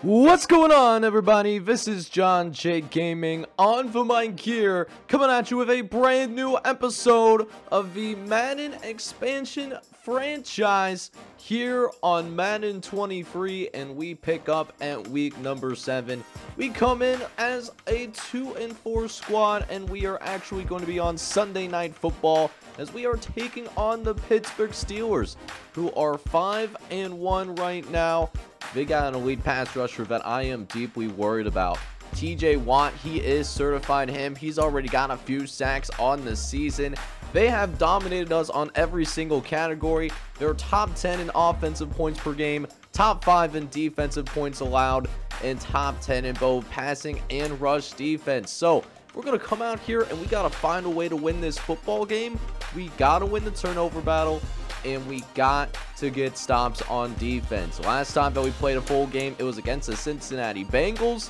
What's going on, everybody? This is John J Gaming on the mic here, coming at you with a brand new episode of the Madden expansion franchise here on Madden 23, and we pick up at week number 7. We come in as a 2-4 squad, and we are actually going to be on Sunday Night Football as we are taking on the Pittsburgh Steelers, who are 5-1 right now. They got an elite pass rusher that I am deeply worried about. TJ Watt, he is certified him. He's already got a few sacks on the season. They have dominated us on every single category. They're top 10 in offensive points per game, top 5 in defensive points allowed, and top 10 in both passing and rush defense. So we're going to come out here and we got to find a way to win this football game. We got to win the turnover battle, and we got to get stops on defense. Last time that we played a full game, it was against the Cincinnati Bengals.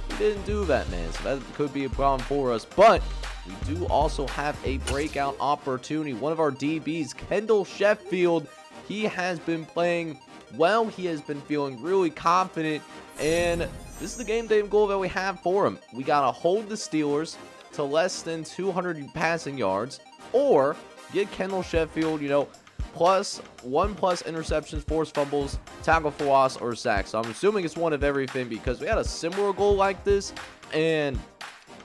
We didn't do that, man, so that could be a problem for us. But we do also have a breakout opportunity. One of our DBs, Kendall Sheffield, he has been playing well. He has been feeling really confident, and this is the game day goal that we have for him. We got to hold the Steelers to less than 200 passing yards, or get Kendall Sheffield, plus interceptions, forced fumbles, tackle for loss, or sacks. So I'm assuming it's one of everything, because we had a similar goal like this and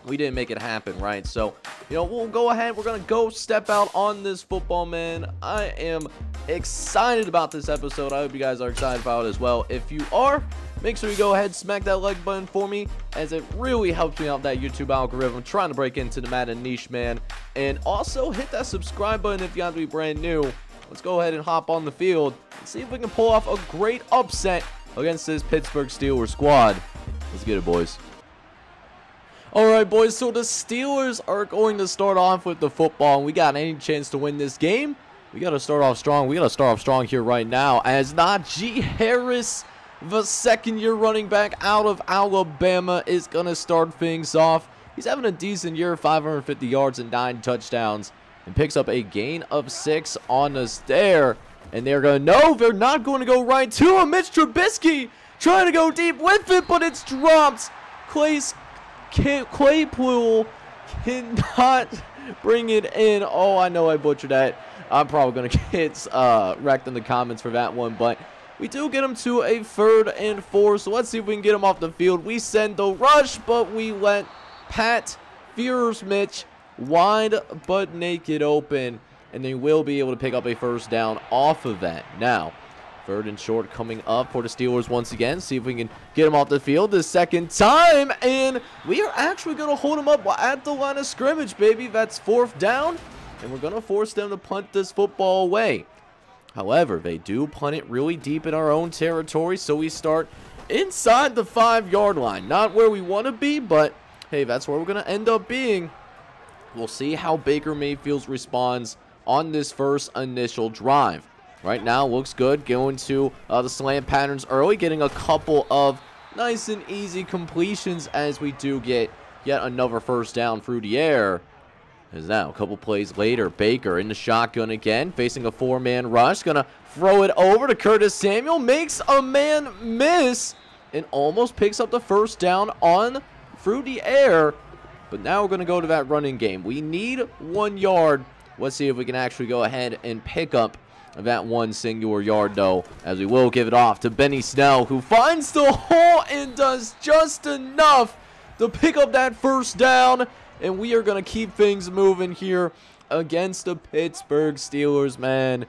we didn't make it happen, right? So, we'll go ahead. We're going to go step out on this football, man. I am excited about this episode. I hope you guys are excited about it as well. If you are, make sure you go ahead, smack that like button for me, as it really helps me out that YouTube algorithm. I'm trying to break into the Madden niche, man. And also hit that subscribe button if you have to be brand new. Let's go ahead and hop on the field and see if we can pull off a great upset against this Pittsburgh Steelers squad. Let's get it, boys. Alright, boys, so the Steelers are going to start off with the football, and we got any chance to win this game. We got to start off strong. We got to start off strong here right now, as Najee Harris, the second-year running back out of Alabama, is going to start things off. He's having a decent year, 550 yards and 9 touchdowns. And picks up a gain of 6 on the stare. And they're going to, no, they're not going to go right to him. Mitch Trubisky trying to go deep with it, but it's dropped. Claypool cannot bring it in. Oh, I know I butchered that. I'm probably going to get wrecked in the comments for that one. But we do get him to a 3rd and 4. So let's see if we can get him off the field. We send the rush, but we let Pat Mitch wide but naked open, and they will be able to pick up a first down off of that. Now, 3rd and short coming up for the Steelers once again. See if we can get him off the field the second time, and we are actually going to hold him up at the line of scrimmage, baby. That's 4th down, and we're going to force them to punt this football away. However, they do punt it really deep in our own territory, so we start inside the 5-yard line. Not where we want to be, but hey, that's where we're going to end up being. We'll see how Baker Mayfield responds on this first initial drive. Right now, looks good. Going to the slant patterns early, getting a couple of nice and easy completions as we do get yet another first down through the air. As now, a couple plays later, Baker in the shotgun again, facing a 4-man rush. Going to throw it over to Curtis Samuel. Makes a man miss and almost picks up the first down on through the air. But now we're going to go to that running game. We need 1 yard. Let's see if we can actually go ahead and pick up that 1 singular yard, though, as we will give it off to Benny Snell, who finds the hole and does just enough to pick up that first down. And we are going to keep things moving here against the Pittsburgh Steelers, man.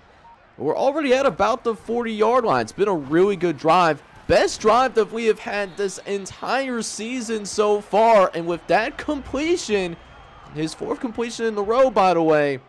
We're already at about the 40-yard line. It's been a really good drive. Best drive that we have had this entire season so far. And with that completion, his 4th completion in a row, by the way,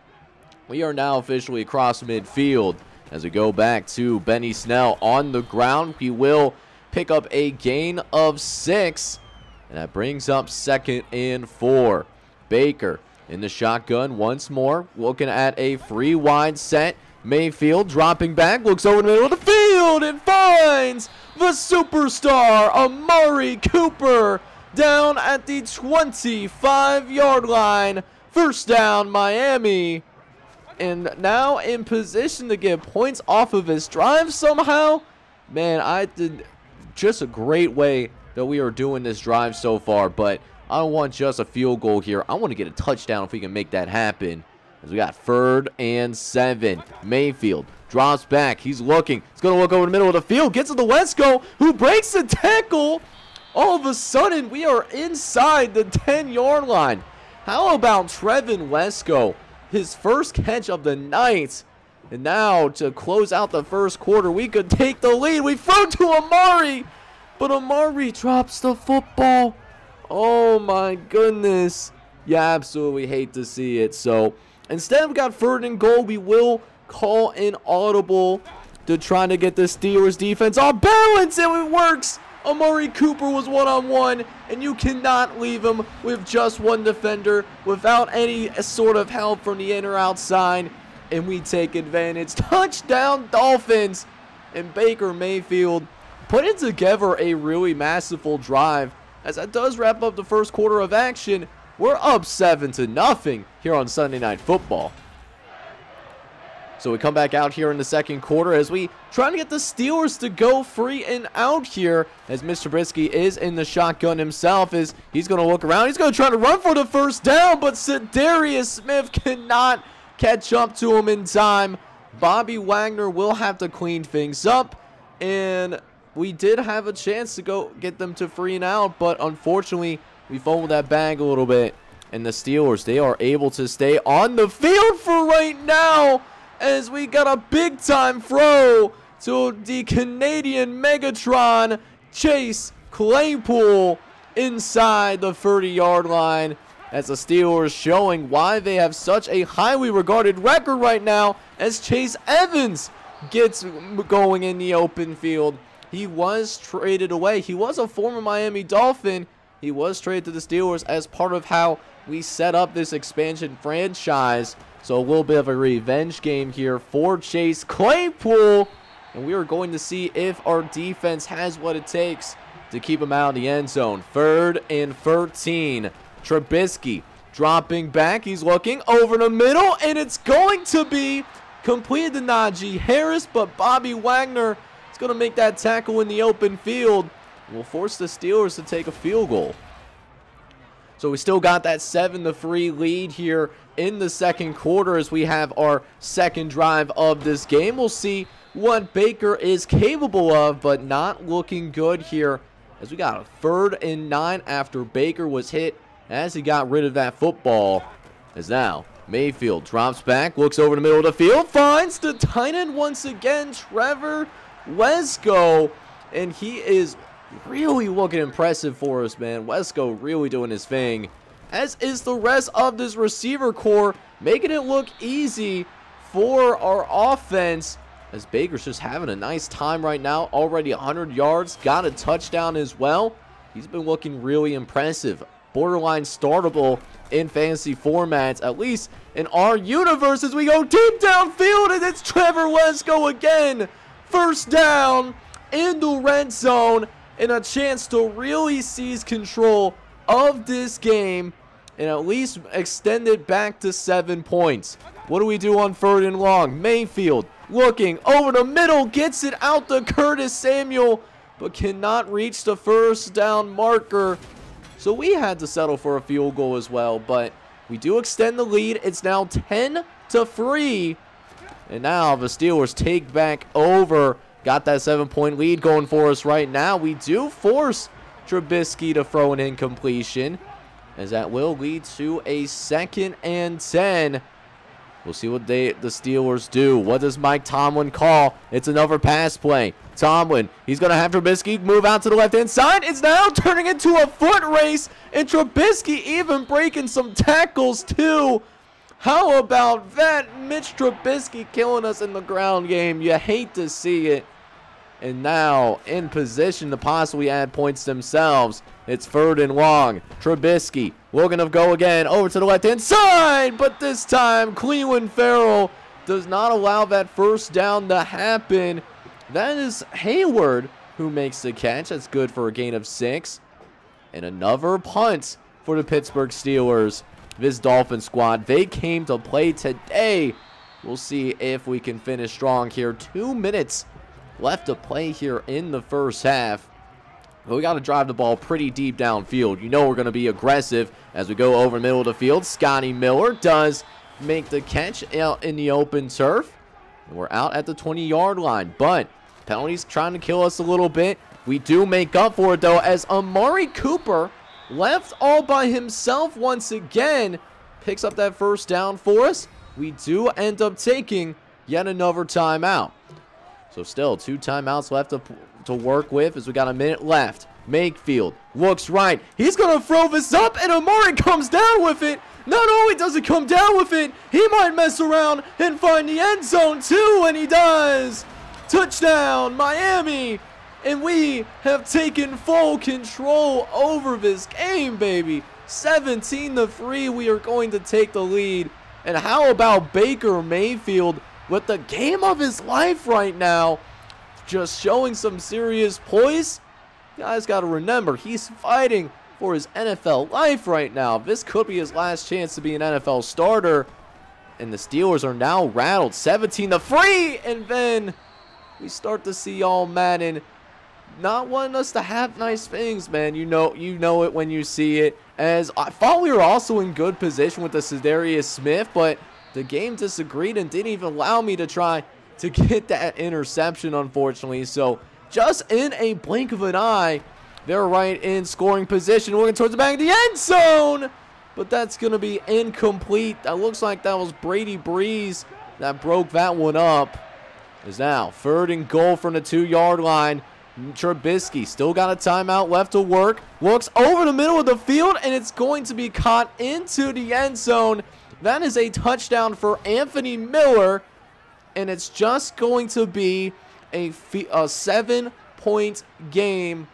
we are now officially across midfield. As we go back to Benny Snell on the ground, he will pick up a gain of 6. And that brings up 2nd and 4. Baker in the shotgun once more, looking at a 3 wide set. Mayfield dropping back, looks over the middle of the field and finds the superstar Amari Cooper down at the 25-yard line. First down, Miami. And now in position to get points off of his drive somehow. Man, I did just a great way that we are doing this drive so far, but I don't want just a field goal here. I want to get a touchdown if we can make that happen. As we got 3rd and 7. Mayfield drops back. He's looking. He's going to look over the middle of the field. Gets to the Wesco, who breaks the tackle. All of a sudden, we are inside the 10-yard line. How about Trevin Wesco? His first catch of the night. And now, to close out the first quarter, we could take the lead. We throw to Amari, but Amari drops the football. Oh, my goodness. You absolutely hate to see it. So, instead we got 3rd and goal. We will call an audible to try to get the Steelers defense off balance, and it works. Amari Cooper was one-on-one, and you cannot leave him with just one defender without any sort of help from the in or outside, and we take advantage. Touchdown Dolphins, and Baker Mayfield putting together a really masterful drive. As that does wrap up the first quarter of action, we're up 7-0 here on Sunday Night Football. So we come back out here in the second quarter as we try to get the Steelers to go free and out here, as Mr. Trubisky is in the shotgun himself. As he's going to look around. He's going to try to run for the first down, but Darius Smith cannot catch up to him in time. Bobby Wagner will have to clean things up, and we did have a chance to go get them to free and out, but unfortunately we fumbled that bag a little bit. And the Steelers, they are able to stay on the field for right now, as we got a big-time throw to the Canadian Megatron, Chase Claypool, inside the 30-yard line, as the Steelers showing why they have such a highly regarded record right now, as Chase Evans gets going in the open field. He was traded away. He was a former Miami Dolphin. He was traded to the Steelers as part of how we set up this expansion franchise. So a little bit of a revenge game here for Chase Claypool. And we are going to see if our defense has what it takes to keep him out of the end zone. 3rd and 13. Trubisky dropping back. He's looking over the middle, and it's going to be completed to Najee Harris, but Bobby Wagner is going to make that tackle in the open field. Will force the Steelers to take a field goal. So we still got that 7-3 lead here in the second quarter as we have our second drive of this game. We'll see what Baker is capable of, but not looking good here, as we got a 3rd and 9 after Baker was hit, as he got rid of that football. As now Mayfield drops back, looks over the middle of the field, finds the tight end once again, Trevor Wesco, and he is really looking impressive for us, man. Wesco really doing his thing, as is the rest of this receiver core, making it look easy for our offense, as Baker's just having a nice time right now. Already 100 yards, got a touchdown as well. He's been looking really impressive. Borderline startable in fantasy formats, at least in our universe, as we go deep downfield, and it's Trevor Wesco again. First down in the red zone, and a chance to really seize control of this game and at least extend it back to 7 points. What do we do on 3rd and long? Mayfield looking over the middle, gets it out to Curtis Samuel, but cannot reach the first down marker. So we had to settle for a field goal as well, but we do extend the lead. It's now 10-3, and now the Steelers take back over. Got that 7-point lead going for us right now. We do force Trubisky to throw an incompletion, as that will lead to a 2nd and 10. We'll see what the Steelers do. What does Mike Tomlin call? It's another pass play. Tomlin, he's going to have Trubisky move out to the left-hand side. It's now turning into a foot race, and Trubisky even breaking some tackles too. How about that? Mitch Trubisky killing us in the ground game. You hate to see it. And now in position to possibly add points themselves. It's 3rd and long. Trubisky looking to go again over to the left-hand side. But this time, Cleveland Farrell does not allow that first down to happen. That is Hayward who makes the catch. That's good for a gain of 6. And another punt for the Pittsburgh Steelers. This Dolphin squad, they came to play today. We'll see if we can finish strong here. 2 minutes left to play here in the first half. But we got to drive the ball pretty deep downfield. You know we're going to be aggressive as we go over the middle of the field. Scotty Miller does make the catch out in the open turf. And we're out at the 20-yard line. But penalties trying to kill us a little bit. We do make up for it, though, as Amari Cooper, left all by himself once again, picks up that first down for us. We do end up taking yet another timeout. So still 2 timeouts left to work with as we got a minute left. Mayfield looks right. He's going to throw this up, and Amari comes down with it. Not only does he come down with it, he might mess around and find the end zone too, and he does. Touchdown, Miami. And we have taken full control over this game, baby. 17-3, we are going to take the lead. And how about Baker Mayfield with the game of his life right now? Just showing some serious poise. You guys got to remember, he's fighting for his NFL life right now. This could be his last chance to be an NFL starter. And the Steelers are now rattled. 17-3. And then we start to see all Madden not wanting us to have nice things, man. You know it when you see it. As I thought we were also in good position with the Cedarius Smith, but the game disagreed and didn't even allow me to try to get that interception, unfortunately. So just in a blink of an eye, they're right in scoring position, looking towards the back of the end zone. But that's going to be incomplete. That looks like that was Brady Breeze that broke that one up. Is now 3rd and goal from the 2-yard line. Trubisky still got a timeout left to work. Looks over the middle of the field, and it's going to be caught into the end zone. That is a touchdown for Anthony Miller, and it's just going to be a 7-point game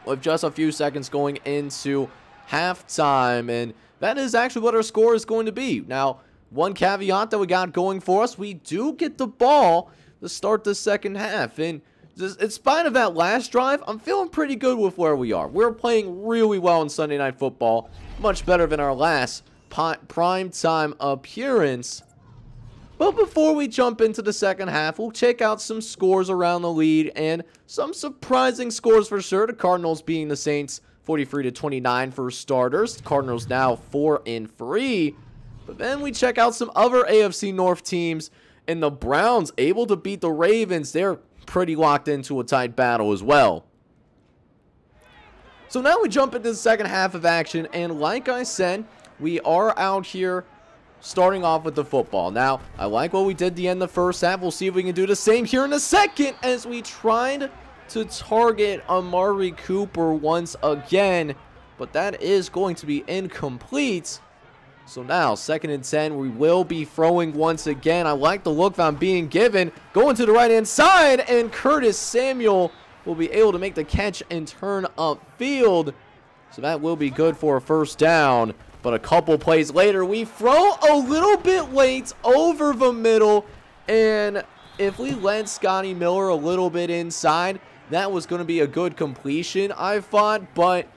with just a few seconds going into halftime. And that is actually what our score is going to be. Now, one caveat that we got going for us, we do get the ball to start the second half. And in spite of that last drive, I'm feeling pretty good with where we are. We're playing really well in Sunday Night Football. Much better than our last primetime appearance. But before we jump into the second half, we'll check out some scores around the league and some surprising scores for sure. The Cardinals beating the Saints 43-29 for starters. The Cardinals now 4-3. But then we check out some other AFC North teams, and the Browns able to beat the Ravens. They're pretty locked into a tight battle as well. So now we jump into the second half of action, and like I said, we are out here starting off with the football. Now, I like what we did the end of the first half. We'll see if we can do the same here in a second as we tried to target Amari Cooper once again, but that is going to be incomplete. So now, 2nd and 10, we will be throwing once again. I like the look that I'm being given. Going to the right-hand side, and Curtis Samuel will be able to make the catch and turn upfield. So that will be good for a first down. But a couple plays later, we throw a little bit late over the middle. And if we led Scotty Miller a little bit inside, that was going to be a good completion, I thought. But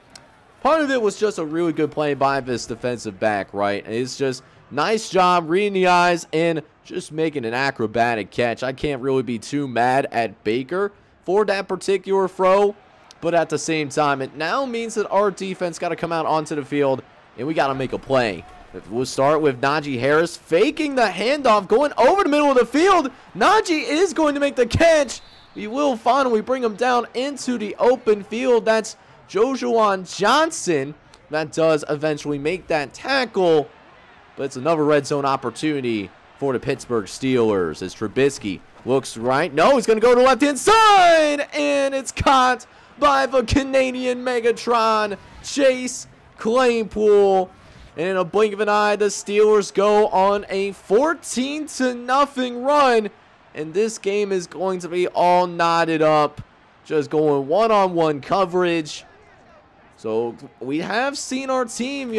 part of it was just a really good play by this defensive back, right? It's just nice job reading the eyes and just making an acrobatic catch. I can't really be too mad at Baker for that particular throw. But at the same time, it now means that our defense got to come out onto the field, and we got to make a play. We'll start with Najee Harris faking the handoff, going over the middle of the field. Najee is going to make the catch. We will finally bring him down into the open field. That's Jojuan Johnson that does eventually make that tackle. But it's another red zone opportunity for the Pittsburgh Steelers as Trubisky looks right. No, he's going to go to the left-hand side. And it's caught by the Canadian Megatron, Chase Claypool. And in a blink of an eye, the Steelers go on a 14-0 run. And this game is going to be all knotted up. Just going one-on-one coverage. So we have seen our team,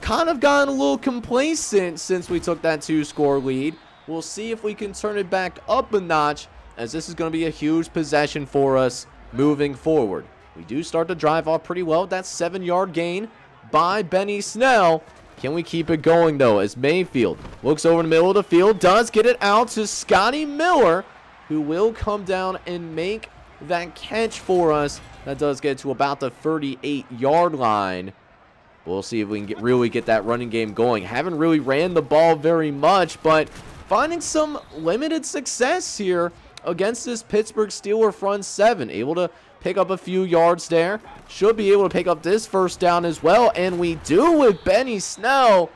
kind of gotten a little complacent since we took that 2-score lead. We'll see if we can turn it back up a notch, as this is going to be a huge possession for us moving forward. We do start to drive off pretty well. That 7-yard gain by Benny Snell. Can we keep it going, though, as Mayfield looks over the middle of the field, does get it out to Scotty Miller, who will come down and make that catch for us That does get to about the 38-yard line. We'll see if we can really get that running game going. Haven't really ran the ball very much, but finding some limited success here against this Pittsburgh Steelers front seven. Able to pick up a few yards there. Should be able to pick up this first down as well, and we do with Benny Snell.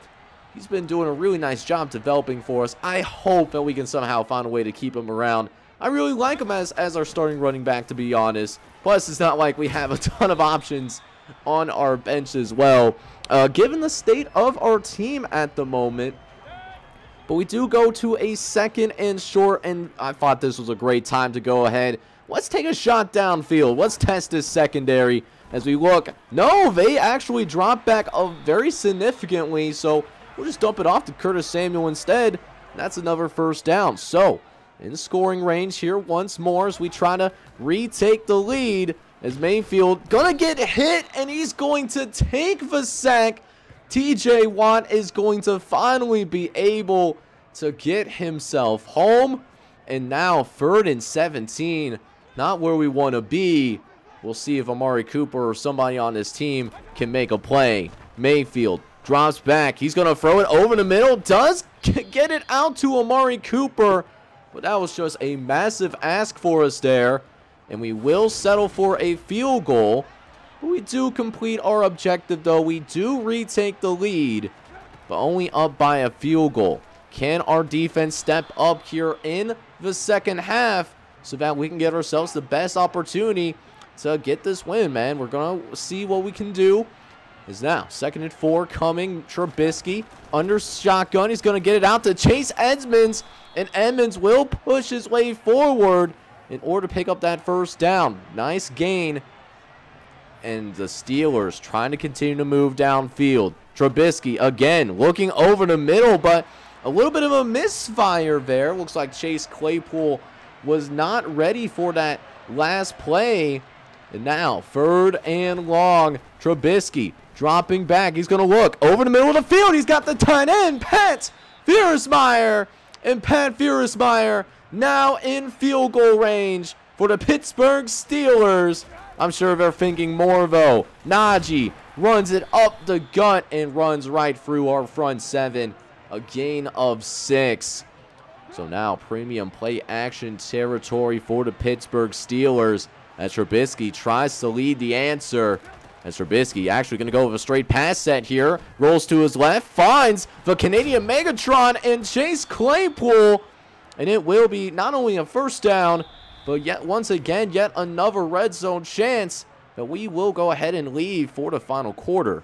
He's been doing a really nice job developing for us. I hope that we can somehow find a way to keep him around. I really like him as our starting running back, to be honest. Plus, it's not like we have a ton of options on our bench as well, given the state of our team at the moment. But we do go to a 2nd and short, and I thought this was a great time to go ahead. Let's take a shot downfield. Let's test this secondary as we look. No, they actually drop back very significantly, so we'll just dump it off to Curtis Samuel instead. That's another first down. So, in scoring range here once more as we try to retake the lead. As Mayfield gonna get hit, and he's going to take the sack. TJ Watt is going to finally be able to get himself home. And now 3rd and 17. Not where we want to be. We'll see if Amari Cooper or somebody on this team can make a play. Mayfield drops back. He's going to throw it over the middle. Does get it out to Amari Cooper. But that was just a massive ask for us there. And we will settle for a field goal. But we do complete our objective, though. We do retake the lead, but only up by a field goal. Can our defense step up here in the second half so that we can get ourselves the best opportunity to get this win, man? We're going to see what we can do. Is now 2nd and 4 coming. Trubisky under shotgun. He's going to get it out to Chase Edmonds, and Edmonds will push his way forward in order to pick up that first down. Nice gain. And the Steelers trying to continue to move downfield. Trubisky again looking over the middle, but a little bit of a misfire there. Looks like Chase Claypool was not ready for that last play. And now 3rd and long. Trubisky dropping back. He's going to look over the middle of the field. He's got the tight end, Pat Viersmeyer. And Pat Viersmeyer now in field goal range for the Pittsburgh Steelers. I'm sure they're thinking more, though. Najee runs it up the gut and runs right through our front seven. A gain of 6. So now premium play action territory for the Pittsburgh Steelers as Trubisky tries to lead the answer. As Trubisky actually going to go with a straight pass set here. Rolls to his left. Finds the Canadian Megatron and Chase Claypool. And it will be not only a first down, but yet once again, yet another red zone chance that we will go ahead and leave for the final quarter.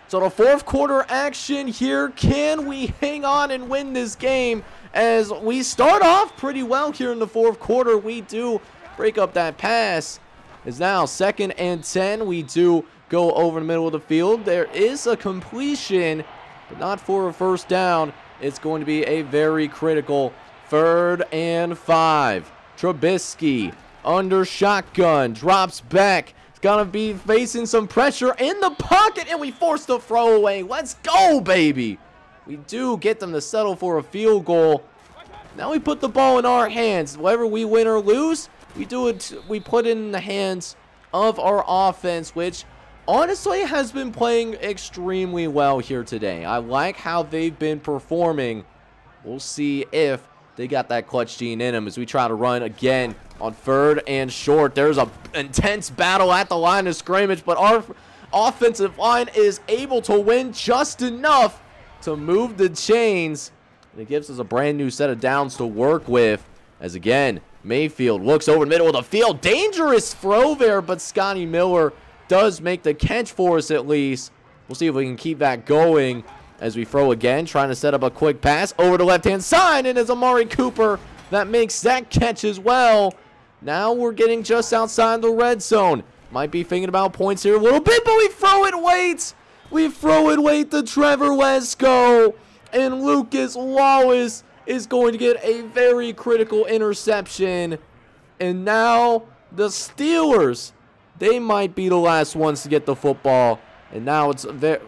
So the 4th quarter action here. Can we hang on and win this game? As we start off pretty well here in the 4th quarter. We do break up that pass. It's now 2nd and 10. We do go over the middle of the field. There is a completion, but not for a first down. It's going to be a very critical 3rd and 5. Trubisky under shotgun, drops back. He's going to be facing some pressure in the pocket, and we force the throwaway. Let's go, baby. We do get them to settle for a field goal. Now we put the ball in our hands. Whether we win or lose, we put it in the hands of our offense, which honestly has been playing extremely well here today. I like how they've been performing. We'll see if they got that clutch gene in them as we try to run again on 3rd and short. There's an intense battle at the line of scrimmage, but our offensive line is able to win just enough to move the chains. And it gives us a brand new set of downs to work with. As again, Mayfield looks over the middle of the field. Dangerous throw there, but Scotty Miller does make the catch for us at least. We'll see if we can keep that going as we throw again, trying to set up a quick pass over the left-hand side, and it's Amari Cooper that makes that catch as well. Now we're getting just outside the red zone. Might be thinking about points here a little bit, but we throw it late. We throw it late to Trevor Lesko, and Lucas Wallace is going to get a very critical interception. And now the Steelers, they might be the last ones to get the football. And now it's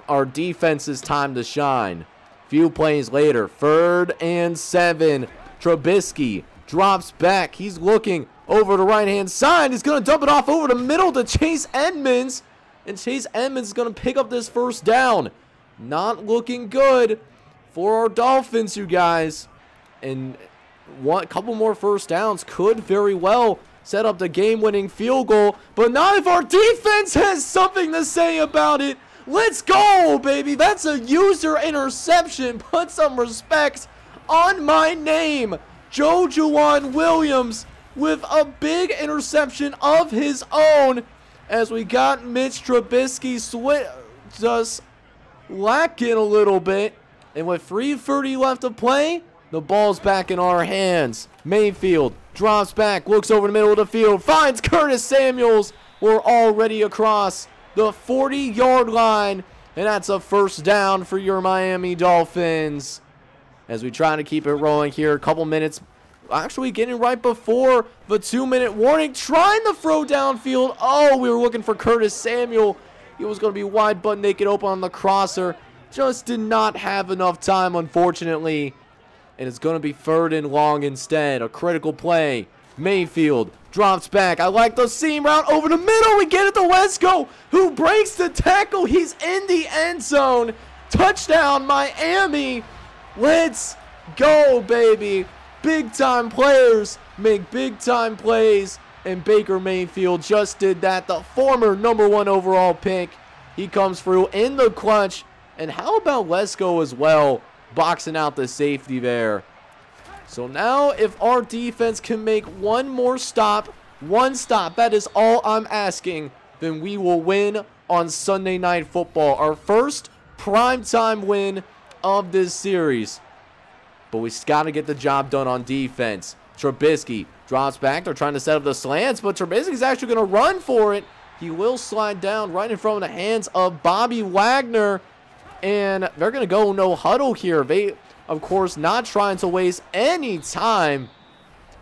our defense's time to shine. Few plays later, 3rd and 7. Trubisky drops back. He's looking over the right-hand side. He's going to dump it off over the middle to Chase Edmonds. And Chase Edmonds is going to pick up this first down. Not looking good for our Dolphins, you guys. And a couple more first downs could very well set up the game-winning field goal. But not if our defense has something to say about it. Let's go, baby. That's a user interception. Put some respect on my name. Juwan Williams with a big interception of his own, as we got Mitch Trubisky just lacking a little bit. And with 3:30 left to play, the ball's back in our hands. Mayfield drops back, looks over the middle of the field, finds Curtis Samuels. We're already across the 40-yard line, and that's a first down for your Miami Dolphins. As we try to keep it rolling here, a couple minutes, actually getting right before the 2-minute warning, trying to throw downfield. Oh, we were looking for Curtis Samuel. He was going to be wide butt naked open on the crosser. Just did not have enough time, unfortunately. And it's going to be 3rd and long instead. A critical play. Mayfield drops back. I like the seam route over the middle. We get it to Wesco, who breaks the tackle. He's in the end zone. Touchdown, Miami. Let's go, baby. Big-time players make big-time plays, and Baker Mayfield just did that. The former #1 overall pick. He comes through in the clutch. And how about Wesco as well, boxing out the safety there. So now if our defense can make one stop, that is all I'm asking, then we will win on Sunday Night Football. Our first primetime win of this series. But we got to get the job done on defense. Trubisky drops back. They're trying to set up the slants, but Trubisky's actually going to run for it. He will slide down right in front of the hands of Bobby Wagner. And they're going to go no huddle here. They, of course, not trying to waste any time.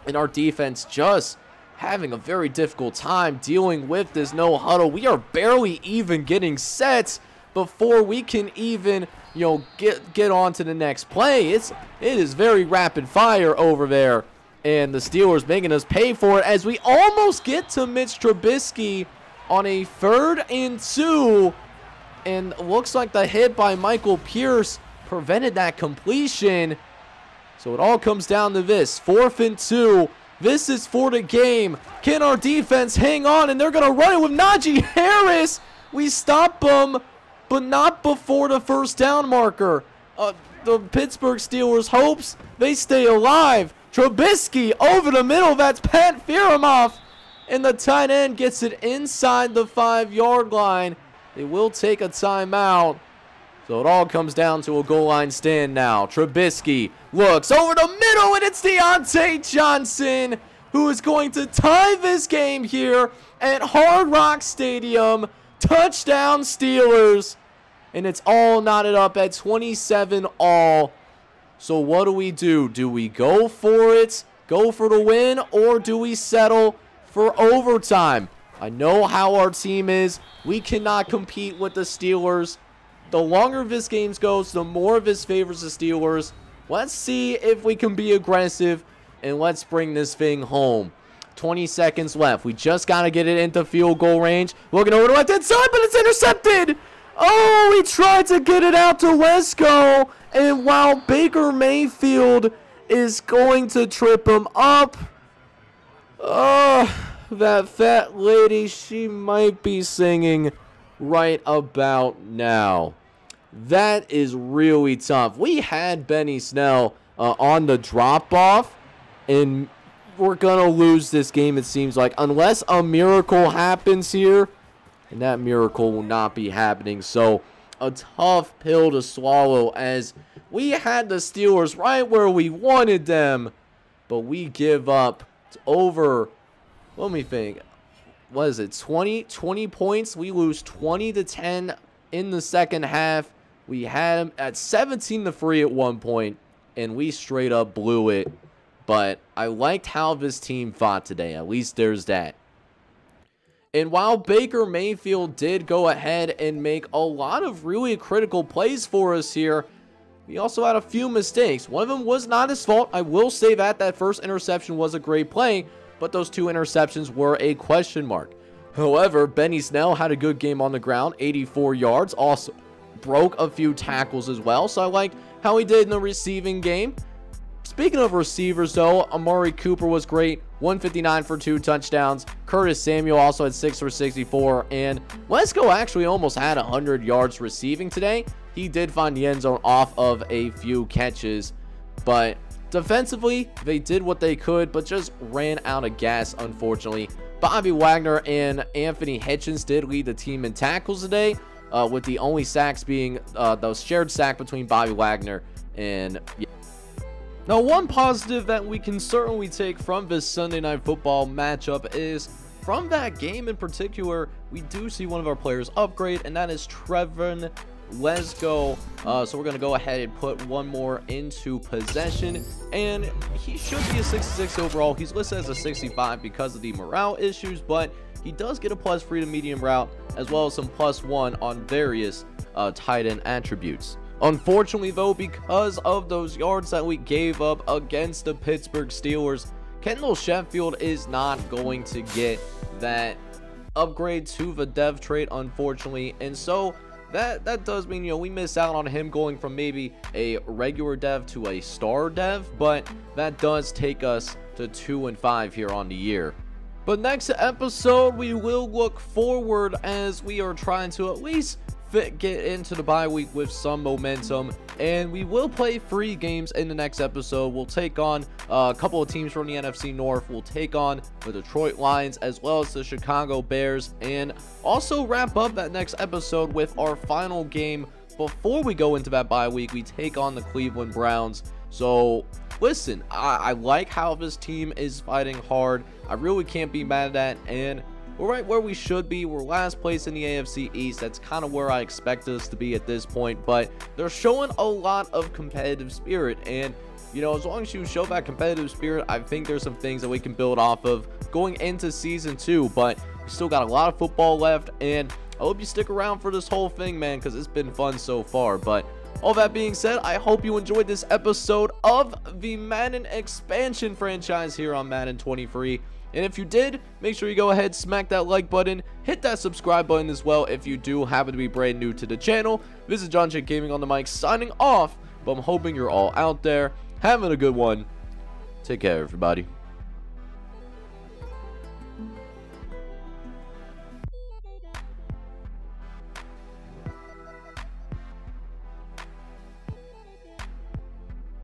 And our defense just having a very difficult time dealing with this no huddle. We are barely even getting set before we can even, get on to the next play. It is very rapid fire over there. And the Steelers making us pay for it as we almost get to Mitch Trubisky on a 3rd and 2. And looks like the hit by Michael Pierce prevented that completion. So it all comes down to this. 4th and 2. This is for the game. Can our defense hang on? And they're going to run it with Najee Harris. We stop them, but not before the first down marker. The Pittsburgh Steelers hopes they stay alive. Trubisky over the middle. That's Pat Freiermuth. And the tight end gets it inside the 5-yard line. They will take a timeout. So it all comes down to a goal line stand now. Trubisky looks over the middle, and it's Deontay Johnson who is going to tie this game here at Hard Rock Stadium. Touchdown Steelers. And it's all knotted up at 27 all. So what do? Do we go for it, go for the win, or do we settle for overtime? I know how our team is. We cannot compete with the Steelers. The longer this game goes, the more this favors the Steelers. Let's see if we can be aggressive, and let's bring this thing home. 20 seconds left. We just got to get it into field goal range. Looking over to the left-hand side, but it's intercepted. Oh, he tried to get it out to Wesco, and while Baker Mayfield is going to trip him up, that fat lady, she might be singing right about now. That is really tough. We had Benny Snell on the drop-off, and we're going to lose this game, it seems like, unless a miracle happens here, and that miracle will not be happening. So a tough pill to swallow, as we had the Steelers right where we wanted them, but we give up over, let me think, what is it, 20 points? We lose 20-10 in the second half. We had them at 17-3 at one point, and we straight up blew it. But I liked how this team fought today. At least there's that. And while Baker Mayfield did go ahead and make a lot of really critical plays for us here, we also had a few mistakes. One of them was not his fault. I will say that first interception was a great play. but those 2 interceptions were a question mark. However, Benny Snell had a good game on the ground, 84 yards, also broke a few tackles as well, so I like how he did in the receiving game. Speaking of receivers, though, Amari Cooper was great, 159 for 2 touchdowns. Curtis Samuel also had 6 for 64, and Lesko actually almost had 100 yards receiving today. He did find the end zone off of a few catches, but defensively, they did what they could, but just ran out of gas, unfortunately. Bobby Wagner and Anthony Hitchens did lead the team in tackles today, with the only sacks being the shared sack between Bobby Wagner and... Yeah. Now, one positive that we can certainly take from this Sunday Night Football matchup is, from that game in particular, we do see one of our players upgrade, and that is Trevor Lesko. So we're going to go ahead and put one more into possession, and he should be a 66 overall. He's listed as a 65 because of the morale issues, but he does get a plus 3 to medium route, as well as some plus 1 on various tight end attributes. Unfortunately, though, because of those yards that we gave up against the Pittsburgh Steelers, Kendall Sheffield is not going to get that upgrade to the dev trait, unfortunately. And so that does mean, we miss out on him going from maybe a regular dev to a star dev, but that does take us to 2-5 here on the year. But next episode, we will look forward as we are trying to at least get into the bye week with some momentum, and we will play 3 games in the next episode. We'll take on a couple of teams from the NFC North. We'll take on the Detroit Lions as well as the Chicago Bears, and also wrap up that next episode with our final game before we go into that bye week. We take on the Cleveland Browns. So listen, I like how this team is fighting hard. I really can't be mad at that, and we're right where we should be. We're last place in the AFC East. That's kind of where I expect us to be at this point, but they're showing a lot of competitive spirit, and as long as you show that competitive spirit, I think there's some things that we can build off of going into season 2, but we still got a lot of football left, and I hope you stick around for this whole thing, man, because it's been fun so far. But all that being said, I hope you enjoyed this episode of the Madden expansion franchise here on Madden 23. And if you did, make sure you go ahead, smack that like button, hit that subscribe button as well if you do happen to be brand new to the channel. This is John Chick Gaming on the mic signing off, but I'm hoping you're all out there having a good one. Take care, everybody.